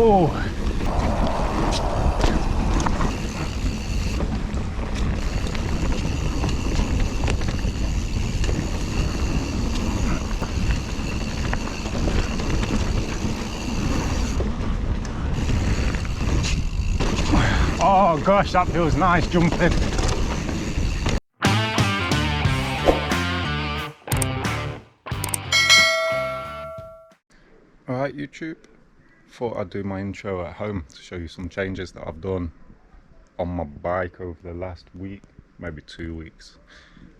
Oh. Oh gosh, that feels nice jumping. Alright YouTube, thought I'd do my intro at home to show you some changes that I've done on my bike over the last week, maybe 2 weeks,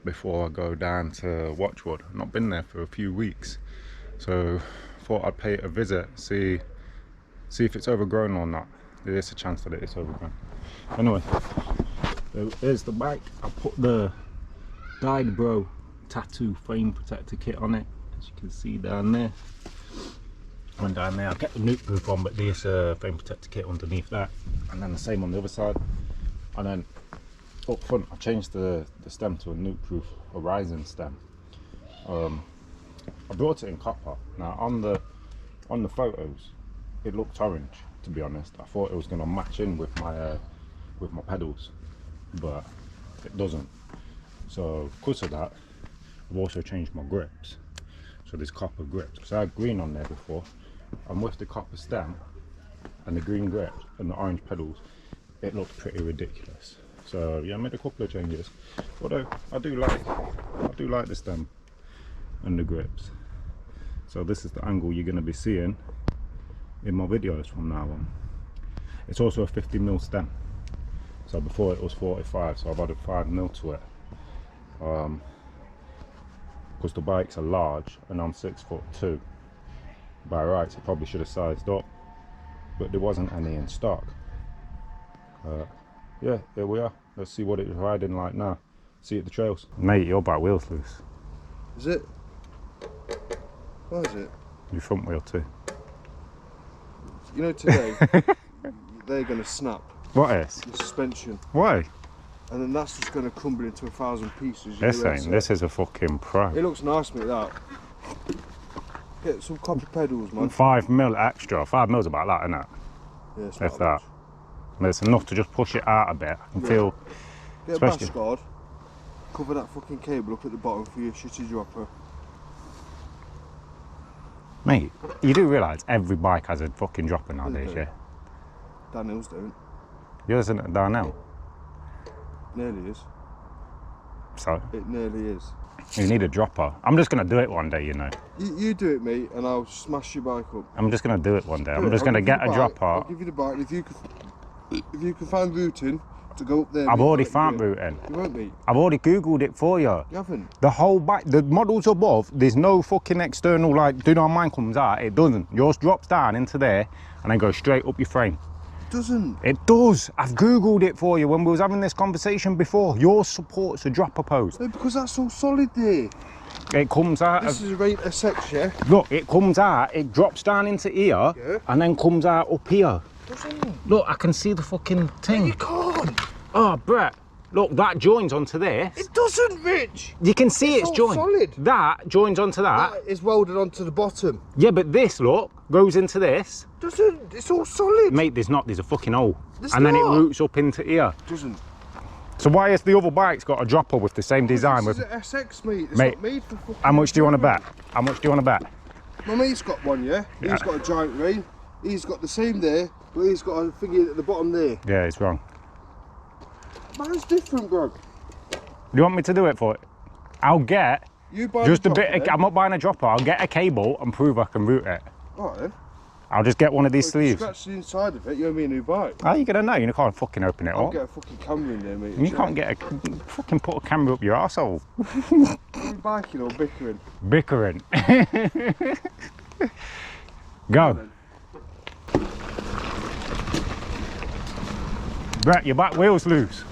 before I go down to Watchwood. I've not been there for a few weeks, so thought I'd pay it a visit, see if it's overgrown or not. There is a chance that it is overgrown. Anyway, here's the bike. I put the Died Bro tattoo frame protector kit on it, as you can see down there. Went down there, I'll get the Nukeproof on, but there's a frame protector kit underneath that, and then the same on the other side. And then up front I changed the stem to a Nukeproof Horizon stem. I brought it in copper. Now on the photos it looked orange, to be honest. I thought it was going to match in with my pedals, but it doesn't. So because of that, I've also changed my grips, so there's copper grips, because I had green on there before, and with the copper stem and the green grips and the orange pedals, it looked pretty ridiculous. So yeah, I made a couple of changes. Although I do like the stem and the grips. So this is the angle you're going to be seeing in my videos from now on. It's also a 50mm stem, so before it was 45, so I've added 5mm to it, because the bikes are large and I'm 6'2". By rights I probably should have sized up, but there wasn't any in stock. Yeah, here we are. Let's see what it's riding like now. See you at the trails. Mate, your back wheel's loose. Is it? Why is it? Your front wheel too. You know, today they're going to snap. What is? The suspension. Why? And then that's just going to crumble into 1,000 pieces. This is a fucking pro. It looks nice, mate, that. Get some copper pedals, man. 5mm extra. 5mm about that, isn't it? Yeah, it's if that. And it's enough to just push it out a bit. I can feel. Get a bash guard. Cover that fucking cable up at the bottom for your shitty dropper. Mate, you do realise every bike has a fucking dropper nowadays, yeah? Daniels don't. Yours isn't a Darnell? Nearly is. So? It nearly is. You need a dropper. I'm just going to do it one day, you know. You do it, mate, and I'll smash your bike up. I'm just going to do it one day. I'm just going to get a dropper. I'll give you the bike, and if you can find routing to go up there. I've already found routing. You won't, mate. I've already Googled it for you. You haven't? The whole bike, the models above, there's no fucking external, like, do you know how mine comes out? It doesn't. Yours drops down into there and then goes straight up your frame. Doesn't. It does. I've Googled it for you when we was having this conversation before. Yours supports a dropper post. No, because that's all solid there. It comes out. This is a section, yeah? Look, it comes out, it drops down into here, yeah, and then comes out up here. Doesn't. Look, I can see the fucking thing. No, you can't. Oh, Brett. Look, that joins onto this. It doesn't, Rich. You can see it's joined. Solid. That joins onto that. That is welded onto the bottom. Yeah, but this, look, goes into this. Doesn't. It's all solid. Mate, there's a fucking hole. There's and not. Then it roots up into here. Doesn't. So why has the other bike's got a dropper with the same design? This is an SX, mate. It's mate, not made for fucking. How much do you want to bet? How much do you want to bet? My mate's got one, yeah? He's got a giant rain. He's got the same there, but he's got a thingy at the bottom there. Yeah, it's wrong. Mine's different, bro. Do you want me to do it for it? I'll get you buy just a bit. I'm not buying a dropper. I'll get a cable and prove I can route it. Alright then. I'll just get one of these sleeves. Scratch the inside of it, you owe me a new bike. How are you gonna know? You can't fucking open it I'll up. get a fucking camera in there, mate. You can't get a fucking put a camera up your arsehole. Are we biking or bickering? Bickering. Go. Brett, your back wheel's loose.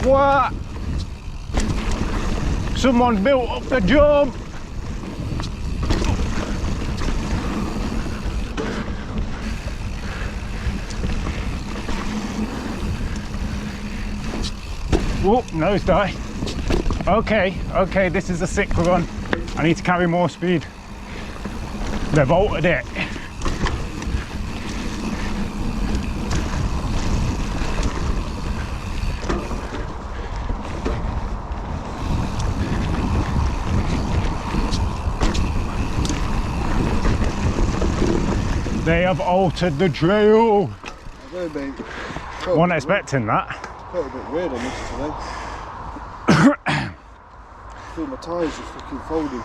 What? Someone built up the jump. Whoop, nosedive. Okay, this is a sick run. I need to carry more speed. They've altered it. They have altered the trail. Wasn't expecting that. Felt a bit weird on this today. I feel my tyres just fucking folded.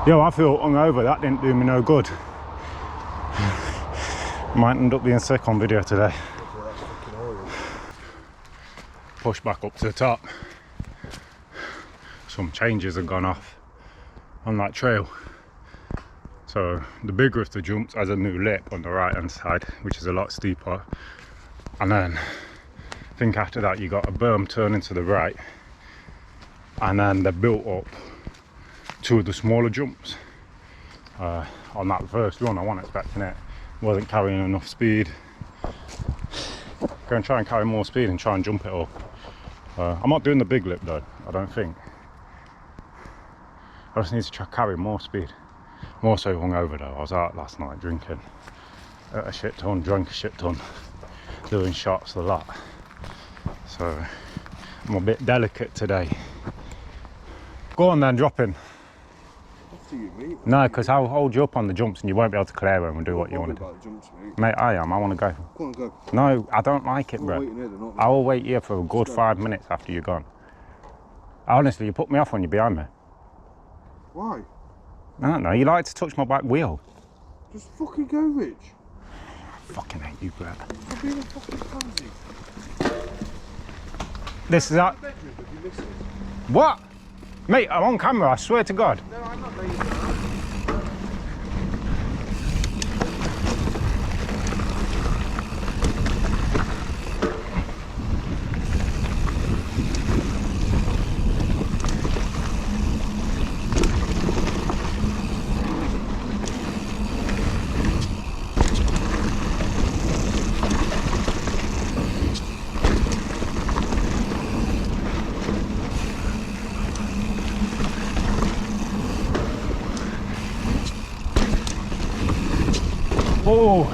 Yo, I feel hungover. That didn't do me no good. Might end up being sick on video today. Push back up to the top. Some changes have gone off on that trail. So the bigger of the jumps has a new lip on the right hand side, which is a lot steeper. And then I think after that you got a berm turning to the right. And then they built up two of the smaller jumps. On that first run I wasn't expecting it. Wasn't carrying enough speed. Going to try and carry more speed and try and jump it up. I'm not doing the big lip though, I don't think. I just need to try carry more speed. More so hungover though. I was out last night drinking a shit ton, drank a shit ton, doing shots a lot. So I'm a bit delicate today. Go on then, drop in. After you, mate. No, because I'll hold you up on the jumps and you won't be able to clear them and do what you want to do. Jumps, mate, I am. I want to go. Go on, go. No, I don't like it, bro. I will wait here for a good 5 minutes after you're gone. Honestly, you put me off when you're behind me. Why? I don't know. You like to touch my back wheel. Just fucking go, Rich. I fucking hate you, Brett. You're being a fucking pansy. This is that. What? Mate, I'm on camera, I swear to God. No, I'm not letting you do Oh.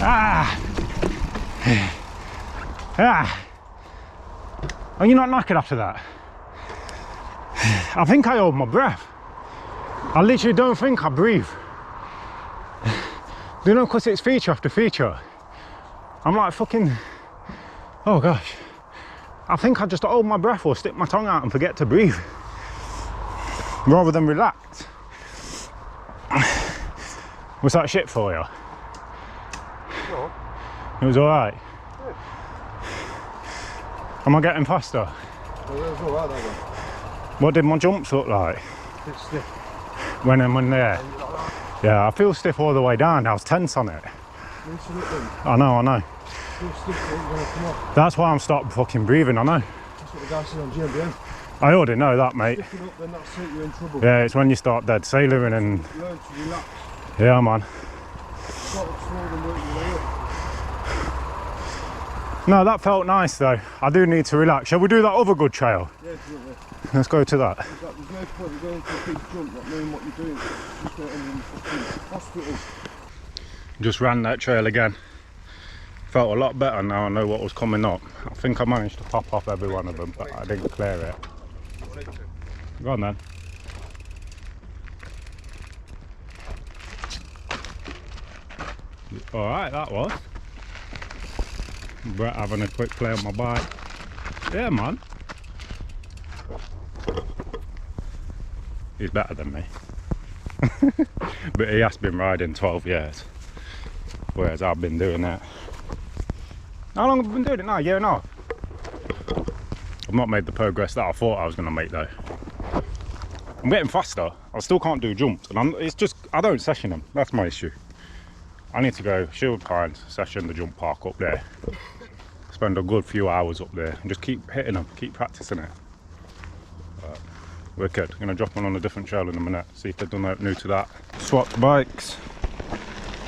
Ah. Ah. Are you not knackered after that? I think I hold my breath. I literally don't think I breathe. Do you know, because it's feature after feature. I'm like fucking, oh gosh. I think I just hold my breath or stick my tongue out and forget to breathe. Rather than relax. Was that shit for you? No. It was alright? Yeah. Am I getting faster? Well, it was alright that one. What did my jumps look like? It's stiff. When I'm in there? Yeah, I feel stiff all the way down. I was tense on it. I know. That's why I'm stopped fucking breathing, I know. That's what the guy said on GMBM. I already know that, mate. Stiffen up, then that's it, you're in trouble. Yeah, it's when you start dead sailoring and... Learn to relax. Yeah, man. Start up slow and work your way up. No, that felt nice though. I do need to relax. Shall we do that other good trail? Yeah, definitely. Let's go to that. There's no point in going for a big jump, not knowing what you're doing. Just going in the fucking hospital. Just ran that trail again. Felt a lot better now I know what was coming up. I think I managed to pop off every one of them, but I didn't clear it. Go on then. Alright, that was. Brett having a quick play on my bike. Yeah, man. He's better than me. But he has been riding 12 years. Whereas I've been doing that. How long have I been doing it now? A year and a half? I've not made the progress that I thought I was going to make though. I'm getting faster. I still can't do jumps. And it's just, I don't session them. That's my issue. I need to go Shield Pines session the jump park up there. Spend a good few hours up there and just keep hitting them, keep practicing it. Wicked. Gonna drop one on a different trail in a minute, see if they've done that new to that. Swapped bikes.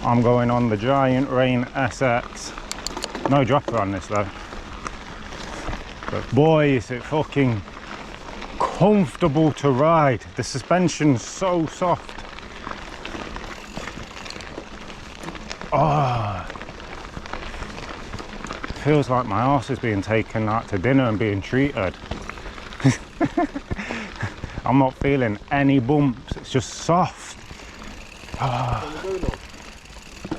I'm going on the Giant Rain SX. No dropper on this though. But boy, is it fucking comfortable to ride. The suspension's so soft. Oh, feels like my arse is being taken out to dinner and being treated. I'm not feeling any bumps, it's just soft. Oh.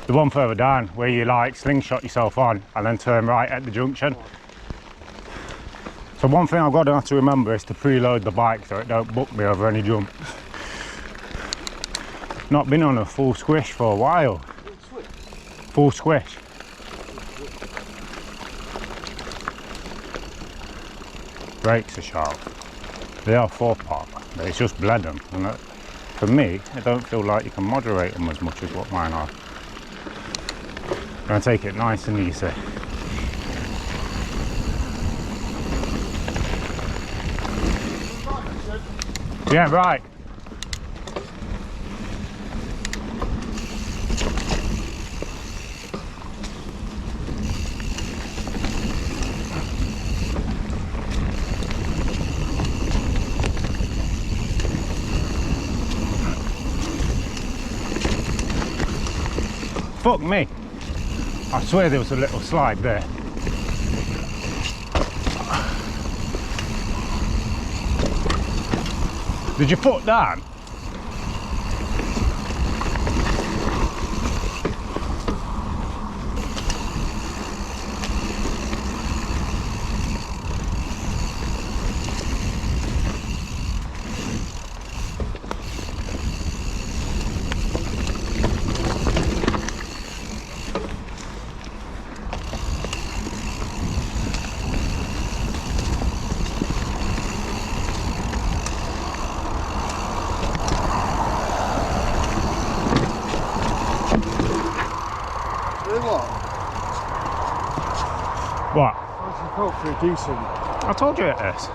The one further down where you like slingshot yourself on and then turn right at the junction. So one thing I've got to have to remember is to preload the bike so it don't book me over any jumps. Not been on a full squish for a while. Full squish. Brakes are sharp. They are 4-pot, but it's just bled them. And for me, I don't feel like you can moderate them as much as what mine are. I'm gonna take it nice and easy. Yeah, right. Fuck me. I swear there was a little slide there. Did your foot down? What? I felt pretty decent. I told you it is.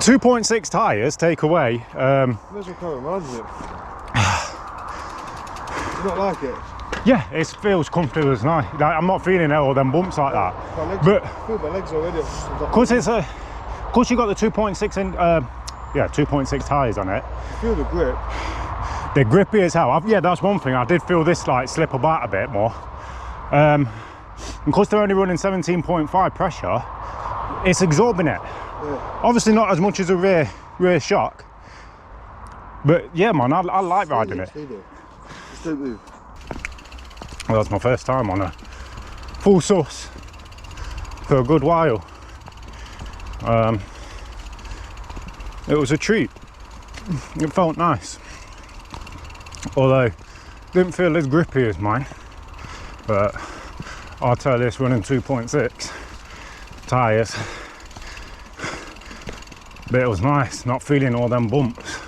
2.6 tyres take away. May as well come around it. You not like it? Yeah, it feels comfortable as nice. Like, I'm not feeling all them bumps like that. I feel my legs already. Because you got the 2.6 in, yeah, 2.6 tyres on it. I feel the grip. They're grippy as hell. Yeah, that's one thing. I did feel this like slip about a bit more. Because they're only running 17.5 pressure, it's exorbitant. Yeah. Obviously not as much as a rear shock, but yeah, man, I like riding it. Just don't move. Well, that's my first time on a full sus for a good while. It was a treat. It felt nice, although didn't feel as grippy as mine, but I'll tell this, running 2.6 tyres, but it was nice, not feeling all them bumps.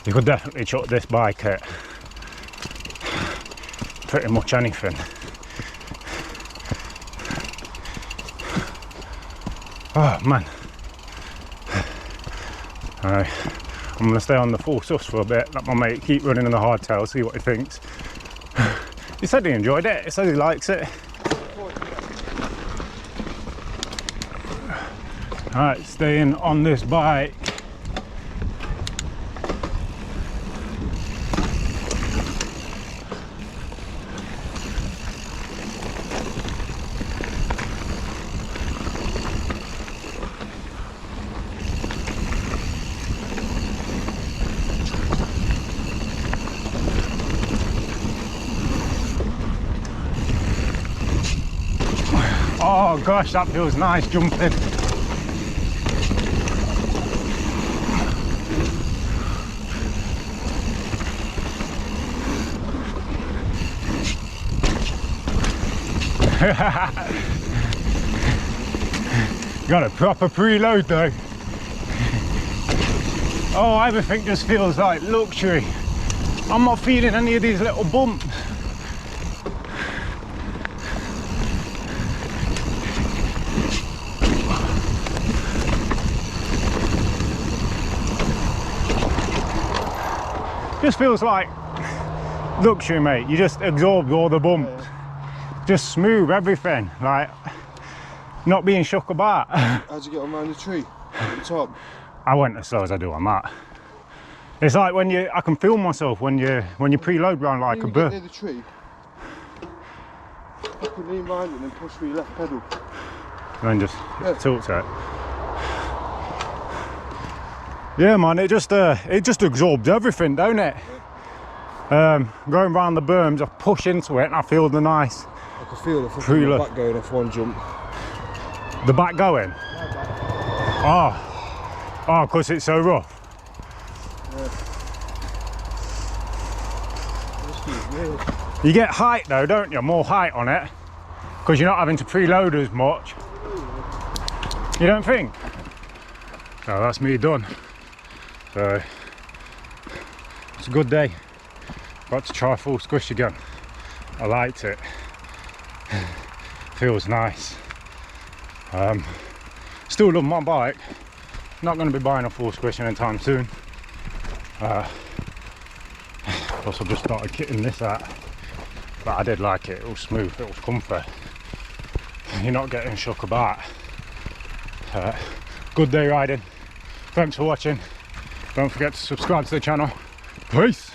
You could definitely chuck this bike at pretty much anything. Oh man. Alright, I'm gonna stay on the full sus for a bit, let my mate keep running in the hardtail, see what he thinks. He said he enjoyed it, he said he likes it. Alright, staying on this bike. Oh gosh, that feels nice jumping. Got a proper preload though. Oh, everything just feels like luxury. I'm not feeling any of these little bumps. Just feels like luxury, mate. You just absorb all the bumps. Just smooth everything, like not being shook about. How'd you get on around the tree at the top? I went as slow as I do on that. It's like when I can feel myself when you preload round like a bird. Near the tree, you can lean behind it and then push with your left pedal. And then just tilt it. Yeah, man, it just absorbs everything, don't it? Going round the berms, I push into it and I feel the nice. I can feel the back going off one jump. The back going? Oh, because it's so rough. Yeah. You get height though, don't you? More height on it, because you're not having to preload as much. You don't think? No, that's me done. So it's a good day. Got to try full squish again. I liked it. Feels nice. Still love my bike. Not going to be buying a full squish anytime soon. Plus I've just started kitting this out. But I did like it. It was smooth. It was comfy. You're not getting shook about. Good day riding. Thanks for watching. Don't forget to subscribe to the channel. Peace.